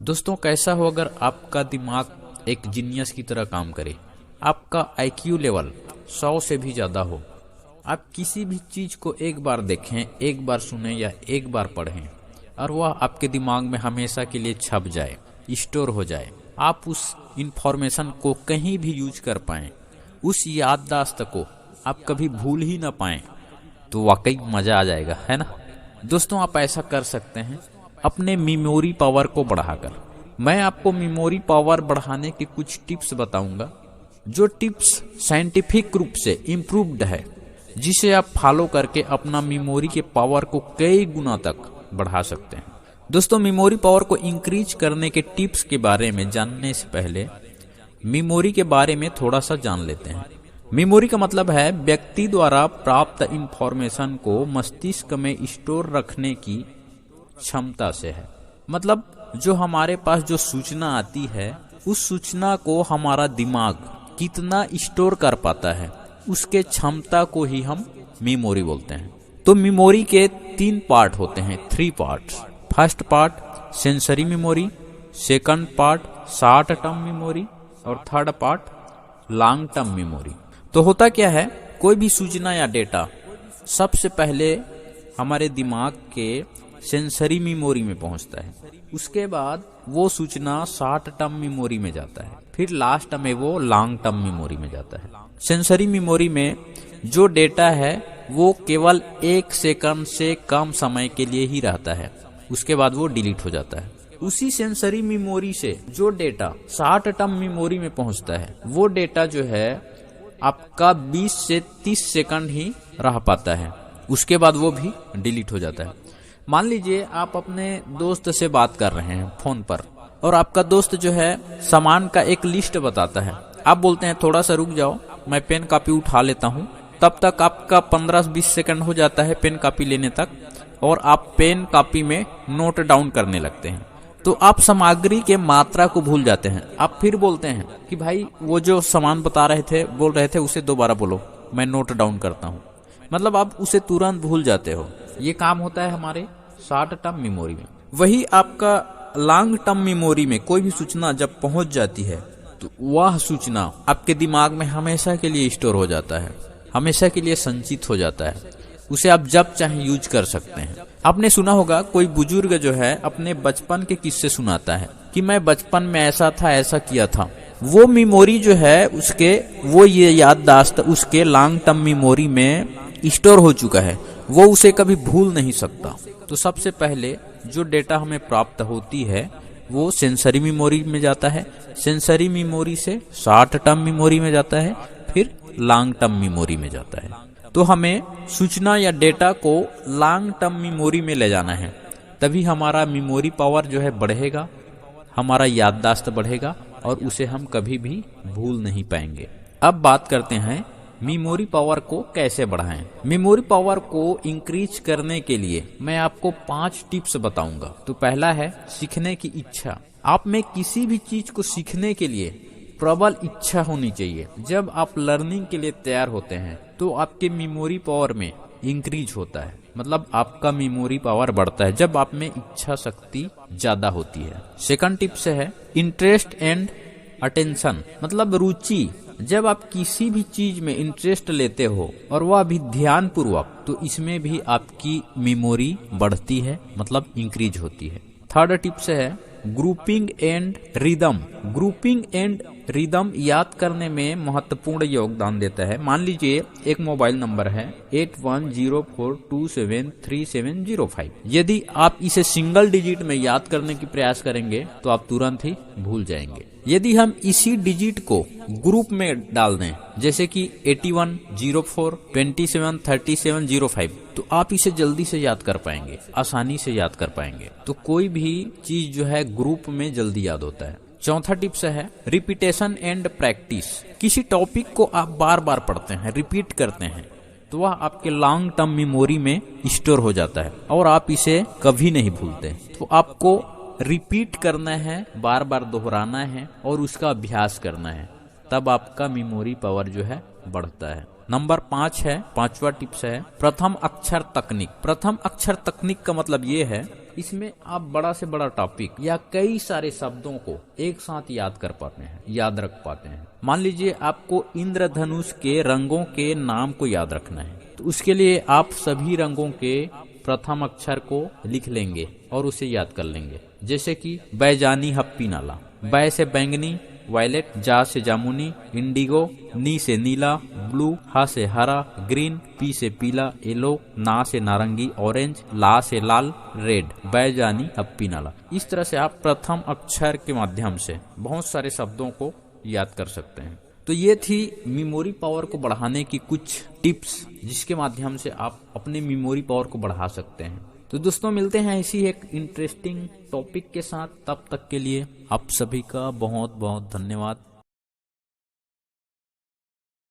दोस्तों, कैसा हो अगर आपका दिमाग एक जीनियस की तरह काम करे, आपका आईक्यू लेवल 100 से भी ज़्यादा हो। आप किसी भी चीज़ को एक बार देखें, एक बार सुने या एक बार पढ़ें और वह आपके दिमाग में हमेशा के लिए छप जाए, स्टोर हो जाए। आप उस इंफॉर्मेशन को कहीं भी यूज कर पाएं, उस याददाश्त को आप कभी भूल ही ना पाएं, तो वाकई मज़ा आ जाएगा, है ना। दोस्तों, आप ऐसा कर सकते हैं अपने मेमोरी पावर को बढ़ाकर। मैं आपको मेमोरी पावर बढ़ाने के कुछ टिप्स बताऊंगा, जो टिप्स साइंटिफिक रूप से इम्प्रूव्ड है, जिसे आप फॉलो करके अपना मेमोरी के पावर को कई गुना तक बढ़ा सकते हैं। दोस्तों, मेमोरी पावर को इंक्रीज करने के टिप्स के बारे में जानने से पहले मेमोरी के बारे में थोड़ा सा जान लेते हैं। मेमोरी का मतलब है व्यक्ति द्वारा प्राप्त इंफॉर्मेशन को मस्तिष्क में स्टोर रखने की क्षमता से है। मतलब जो हमारे पास जो सूचना आती है, उस सूचना को हमारा दिमाग कितना स्टोर कर पाता है, उसके क्षमता को ही हम मेमोरी बोलते हैं। तो मेमोरी के 3 पार्ट होते हैं, 3 parts. First part sensory memory, second part short term memory और third part long term memory. तो होता क्या है, कोई भी सूचना या डेटा सबसे पहले हमारे दिमाग के सेंसरी मेमोरी में पहुंचता है, उसके बाद वो सूचना शॉर्ट टर्म मेमोरी में जाता है, फिर लास्ट में वो लॉन्ग टर्म मेमोरी में जाता है। सेंसरी मेमोरी में जो डेटा है वो केवल 1 सेकंड से कम समय के लिए ही रहता है, उसके बाद वो डिलीट हो जाता है। उसी सेंसरी मेमोरी से जो डेटा शॉर्ट टर्म मेमोरी में पहुंचता है, वो डेटा जो है आपका 20 से 30 सेकंड ही रह पाता है, उसके बाद वो भी डिलीट हो जाता है। मान लीजिए आप अपने दोस्त से बात कर रहे हैं फोन पर, और आपका दोस्त जो है सामान का एक लिस्ट बताता है। आप बोलते हैं थोड़ा सा रुक जाओ, मैं पेन कॉपी उठा लेता हूँ। तब तक आपका 15-20 सेकंड हो जाता है पेन कॉपी लेने तक, और आप पेन कॉपी में नोट डाउन करने लगते हैं। तो आप सामग्री के मात्रा को भूल जाते हैं। आप फिर बोलते हैं कि भाई वो जो सामान बोल रहे थे उसे दोबारा बोलो, मैं नोट डाउन करता हूँ। मतलब आप उसे तुरंत भूल जाते हो। ये काम होता है हमारे शॉर्ट टर्म मेमोरी में। वही आपका लॉन्ग टर्म मेमोरी में कोई भी सूचना जब पहुंच जाती है, तो वह सूचना आपके दिमाग में हमेशा के लिए स्टोर हो जाता है, हमेशा के लिए संचित हो जाता है। उसे आप जब चाहे यूज कर सकते हैं। आपने सुना होगा कोई बुजुर्ग जो है अपने बचपन के किस्से सुनाता है कि मैं बचपन में ऐसा था, ऐसा किया था। वो मेमोरी जो है उसके, वो ये याददाश्त उसके लॉन्ग टर्म मेमोरी में स्टोर हो चुका है, वो उसे कभी भूल नहीं सकता। तो सबसे पहले जो डेटा हमें प्राप्त होती है वो सेंसरी मेमोरी में जाता है, सेंसरी मेमोरी से शॉर्ट टर्म मेमोरी में जाता है, फिर लॉन्ग टर्म मेमोरी में जाता है। तो हमें सूचना या डेटा को लॉन्ग टर्म मेमोरी में ले जाना है, तभी हमारा मेमोरी पावर जो है बढ़ेगा, हमारा याददाश्त बढ़ेगा और उसे हम कभी भी भूल नहीं पाएंगे। अब बात करते हैं मेमोरी पावर को कैसे बढ़ाएं। मेमोरी पावर को इंक्रीज करने के लिए मैं आपको 5 टिप्स बताऊंगा। तो पहला है सीखने की इच्छा। आप में किसी भी चीज को सीखने के लिए प्रबल इच्छा होनी चाहिए। जब आप लर्निंग के लिए तैयार होते हैं तो आपके मेमोरी पावर में इंक्रीज होता है, मतलब आपका मेमोरी पावर बढ़ता है जब आप में इच्छा शक्ति ज्यादा होती है। सेकंड टिप्स है इंटरेस्ट एंड अटेंशन, मतलब रुचि। जब आप किसी भी चीज में इंटरेस्ट लेते हो और वह भी ध्यान पूर्वक, तो इसमें भी आपकी मेमोरी बढ़ती है, मतलब इंक्रीज होती है। थर्ड टिप्स है grouping and rhythm. Grouping and rhythm याद करने में महत्वपूर्ण योगदान देता है। मान लीजिए एक मोबाइल नंबर है 8104273705। यदि आप इसे सिंगल डिजिट में याद करने की प्रयास करेंगे तो आप तुरंत ही भूल जाएंगे। यदि हम इसी डिजिट को ग्रुप में डाल दें, जैसे कि 8104273705, तो आप इसे जल्दी से याद कर पाएंगे, आसानी से याद कर पाएंगे। तो कोई भी चीज जो है ग्रुप में जल्दी याद होता है। चौथा टिप्स है रिपीटेशन एंड प्रैक्टिस। किसी टॉपिक को आप बार बार पढ़ते हैं, रिपीट करते हैं, तो वह आपके लॉन्ग टर्म मेमोरी में स्टोर हो जाता है और आप इसे कभी नहीं भूलते। तो आपको रिपीट करना है, बार बार दोहराना है और उसका अभ्यास करना है, तब आपका मेमोरी पावर जो है बढ़ता है। नंबर 5 है, 5वां टिप्स है प्रथम अक्षर तकनीक। प्रथम अक्षर तकनीक का मतलब ये है इसमें आप बड़ा से बड़ा टॉपिक या कई सारे शब्दों को एक साथ याद कर पाते हैं, याद रख पाते हैं। मान लीजिए आपको इंद्रधनुष के रंगों के नाम को याद रखना है, तो उसके लिए आप सभी रंगों के प्रथम अक्षर को लिख लेंगे और उसे याद कर लेंगे। जैसे कि बैजानी हप्पी नाला, बै से बैंगनी वायलेट, जा से जामुनी इंडिगो, नी से नीला ब्लू, हा से हरा ग्रीन, पी से पीला येलो, ना से नारंगी ऑरेंज, ला से लाल रेड, बैजानी हप्पी नाला। इस तरह से आप प्रथम अक्षर के माध्यम से बहुत सारे शब्दों को याद कर सकते हैं। तो ये थी मेमोरी पावर को बढ़ाने की कुछ टिप्स, जिसके माध्यम से आप अपने मेमोरी पावर को बढ़ा सकते हैं। तो दोस्तों मिलते हैं इसी एक इंटरेस्टिंग टॉपिक के साथ, तब तक के लिए आप सभी का बहुत बहुत धन्यवाद।